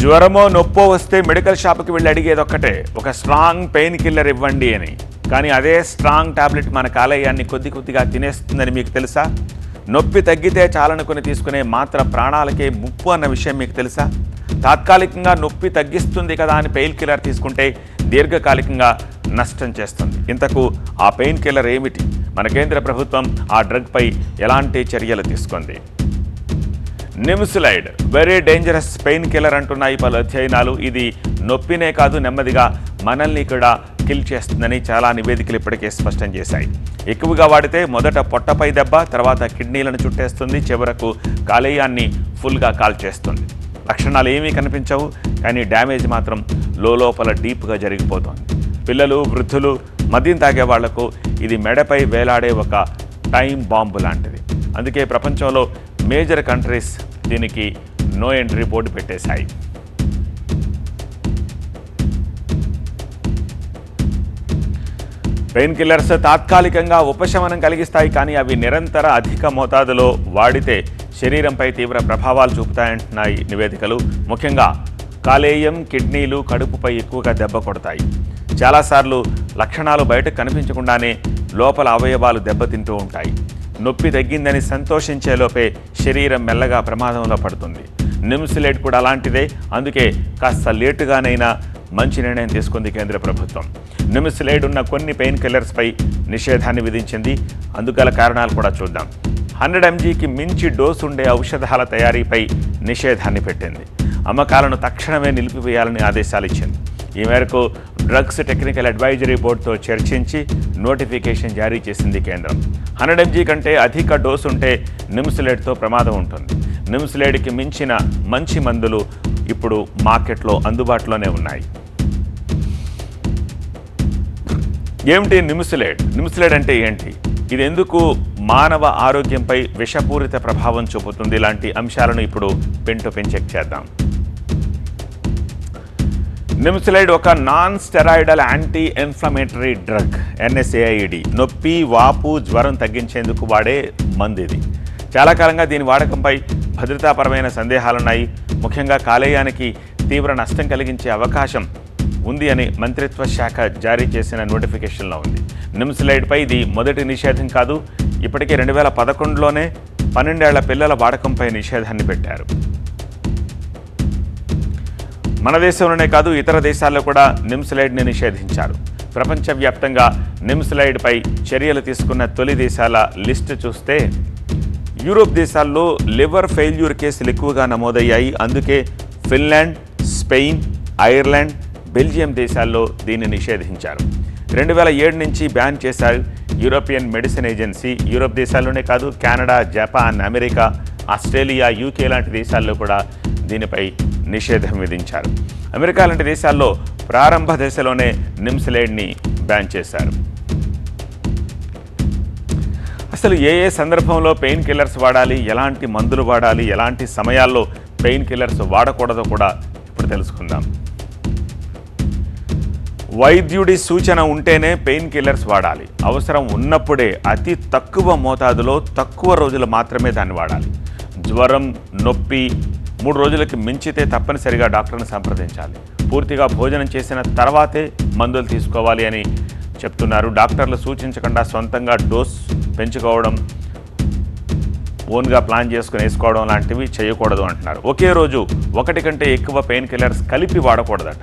జ్వరమో నొప్పో వస్తే మెడికల్ షాప్కి వెళ్ళి అడిగేది ఒక్కటే, ఒక స్ట్రాంగ్ పెయిన్ కిల్లర్ ఇవ్వండి అని. కానీ అదే స్ట్రాంగ్ టాబ్లెట్ మన కాలేయాన్ని కొద్ది కొద్దిగా తినేస్తుందని మీకు తెలుసా? నొప్పి తగ్గితే చాలనుకుని తీసుకునే మాత్ర ప్రాణాలకే ముప్పు అన్న విషయం మీకు తెలుసా? తాత్కాలికంగా నొప్పి తగ్గిస్తుంది కదా అని పెయిన్ కిల్లర్ తీసుకుంటే దీర్ఘకాలికంగా నష్టం చేస్తుంది. ఇంతకు ఆ పెయిన్ కిల్లర్ ఏమిటి? మన కేంద్ర ప్రభుత్వం ఆ డ్రగ్పై ఎలాంటి చర్యలు తీసుకుంది? నిమ్సులైడ్ వెరీ డేంజరస్ పెయిన్ కిల్లర్ అంటున్నాయి పలు అధ్యయనాలు. ఇది నొప్పినే కాదు, నెమ్మదిగా మనల్ని కూడా కిల్ చేస్తుందని చాలా నివేదికలు ఇప్పటికే స్పష్టం చేశాయి. ఎక్కువగా వాడితే మొదట పొట్టపై దెబ్బ, తర్వాత కిడ్నీలను చుట్టేస్తుంది, చివరకు కాలేయాన్ని ఫుల్గా కాల్చేస్తుంది. లక్షణాలు ఏమీ కనిపించవు, కానీ డ్యామేజ్ మాత్రం లోపల డీప్గా జరిగిపోతుంది. పిల్లలు, వృద్ధులు, మద్యం తాగే వాళ్లకు ఇది మెడపై వేలాడే ఒక టైం బాంబు లాంటిది. అందుకే ప్రపంచంలో మేజర్ కంట్రీస్ దీనికి నో ఎంట్రీ బోర్డు పెట్టేశాయి. పెయిన్ కిల్లర్స్ తాత్కాలికంగా ఉపశమనం కలిగిస్తాయి, కానీ అవి నిరంతర అధిక మోతాదులో వాడితే శరీరంపై తీవ్ర ప్రభావాలు చూపుతాయంటున్నాయి నివేదికలు. ముఖ్యంగా కాలేయం, కిడ్నీలు, కడుపుపై ఎక్కువగా దెబ్బ కొడతాయి. చాలాసార్లు లక్షణాలు బయటకు కనిపించకుండానే లోపల అవయవాలు దెబ్బతింటూ ఉంటాయి. నొప్పి తగ్గిందని సంతోషించేలోపే శరీరం మెల్లగా ప్రమాదంలో పడుతుంది. నిమ్సులైడ్ కూడా అలాంటిదే. అందుకే కాస్త లేటుగానైనా మంచి నిర్ణయం తీసుకుంది కేంద్ర ప్రభుత్వం. నిమ్సులైడ్ ఉన్న కొన్ని పెయిన్ కిల్లర్స్పై నిషేధాన్ని విధించింది. అందుగల కారణాలు కూడా చూద్దాం. 100 mgకి మించి డోసు ఉండే ఔషధాల తయారీపై నిషేధాన్ని పెట్టింది. అమ్మకాలను తక్షణమే నిలిపివేయాలని ఆదేశాలు ఇచ్చింది. ఈ మేరకు డ్రగ్స్ టెక్నికల్ అడ్వైజరీ బోర్డుతో చర్చించి నోటిఫికేషన్ జారీ చేసింది కేంద్రం. 100 mg కంటే అధిక డోసు ఉంటే నిమ్సులైడ్తో ప్రమాదం ఉంటుంది. నిమ్సులైడ్కి మించిన మంచి మందులు ఇప్పుడు మార్కెట్లో అందుబాటులోనే ఉన్నాయి. ఏమిటి నిమ్సులైడ్? నిమ్సులైడ్ అంటే ఏంటి? ఇది ఎందుకు మానవ ఆరోగ్యంపై విషపూరిత ప్రభావం చూపుతుంది? ఇలాంటి అంశాలను ఇప్పుడు పిన్ టు పిన్ చెక్ చేద్దాం. నిమ్సులైడ్ ఒక non steroidal anti inflammatory drug, NSAID. నొప్పి, వాపు, జ్వరం తగ్గించేందుకు వాడే మందు ఇది. చాలా కాలంగా దీని వాడకంపై భద్రతాపరమైన సందేహాలున్నాయి. ముఖ్యంగా కాలేయానికి తీవ్ర నష్టం కలిగించే అవకాశం ఉంది అని మంత్రిత్వ శాఖ జారీ చేసిన నోటిఫికేషన్లో ఉంది. నిమ్సులైడ్పై ఇది మొదటి నిషేధం కాదు. ఇప్పటికే 2011లోనే 12 ఏళ్ల పిల్లల వాడకంపై నిషేధాన్ని పెట్టారు. మన దేశంలోనే కాదు, ఇతర దేశాల్లో కూడా నిమ్సులైడ్ని నిషేధించారు. ప్రపంచవ్యాప్తంగా నిమ్సులైడ్పై చర్యలు తీసుకున్న తొలి దేశాల లిస్టు చూస్తే యూరోప్ దేశాల్లో లివర్ ఫెయిల్యూర్ కేసులు ఎక్కువగా నమోదయ్యాయి. అందుకే ఫిన్లాండ్, స్పెయిన్, ఐర్లాండ్, బెల్జియం దేశాల్లో దీన్ని నిషేధించారు. 2007 నుంచి బ్యాన్ చేశారు యూరోపియన్ మెడిసిన్ ఏజెన్సీ. యూరోప్ దేశాల్లోనే కాదు, Canada, Japan, America, Australia, UK లాంటి దేశాల్లో కూడా దీనిపై నిషేధం విధించారు. అమెరికా లాంటి దేశాల్లో ప్రారంభ దశలోనే నిమ్సులైడ్ని బ్యాన్ చేశారు. అసలు ఏ సందర్భంలో పెయిన్ కిల్లర్స్ వాడాలి, ఎలాంటి మందులు వాడాలి, ఎలాంటి సమయాల్లో పెయిన్ కిల్లర్స్ వాడకూడదో కూడా ఇప్పుడు తెలుసుకుందాం. వైద్యుడి సూచన ఉంటేనే పెయిన్ కిల్లర్స్ వాడాలి. అవసరం ఉన్నప్పుడే అతి తక్కువ మోతాదులో తక్కువ రోజులు మాత్రమే దాన్ని వాడాలి. జ్వరం, నొప్పి 3 రోజులకి మించితే తప్పనిసరిగా డాక్టర్ని సంప్రదించాలి. పూర్తిగా భోజనం చేసిన తర్వాతే మందులు తీసుకోవాలి అని చెప్తున్నారు. డాక్టర్లు సూచించకుండా సొంతంగా డోస్ పెంచుకోవడం, ఓన్గా ప్లాన్ చేసుకుని వేసుకోవడం లాంటివి చేయకూడదు అంటున్నారు. ఒకే రోజు 1 కంటే ఎక్కువ పెయిన్ కిల్లర్స్ కలిపి వాడకూడదట.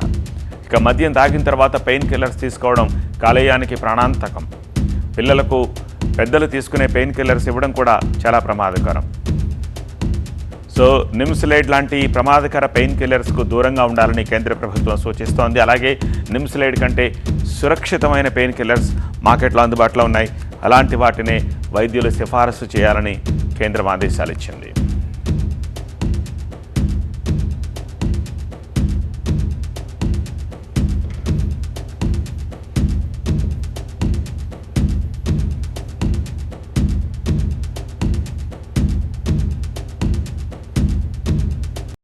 ఇక మద్యం తాగిన తర్వాత పెయిన్ కిల్లర్స్ తీసుకోవడం కాలేయానికి ప్రాణాంతకం. పిల్లలకు, పెద్దలు తీసుకునే పెయిన్ కిల్లర్స్ ఇవ్వడం కూడా చాలా ప్రమాదకరం. సో నిమ్సులైడ్ లాంటి ప్రమాదకర పెయిన్ కిల్లర్స్కు దూరంగా ఉండాలని కేంద్ర ప్రభుత్వం సూచిస్తోంది. అలాగే నిమ్సులైడ్ కంటే సురక్షితమైన పెయిన్ కిల్లర్స్ మార్కెట్లో అందుబాటులో ఉన్నాయి. అలాంటి వాటినే వైద్యులు సిఫారసు చేయాలని కేంద్రం ఆదేశాలు ఇచ్చింది.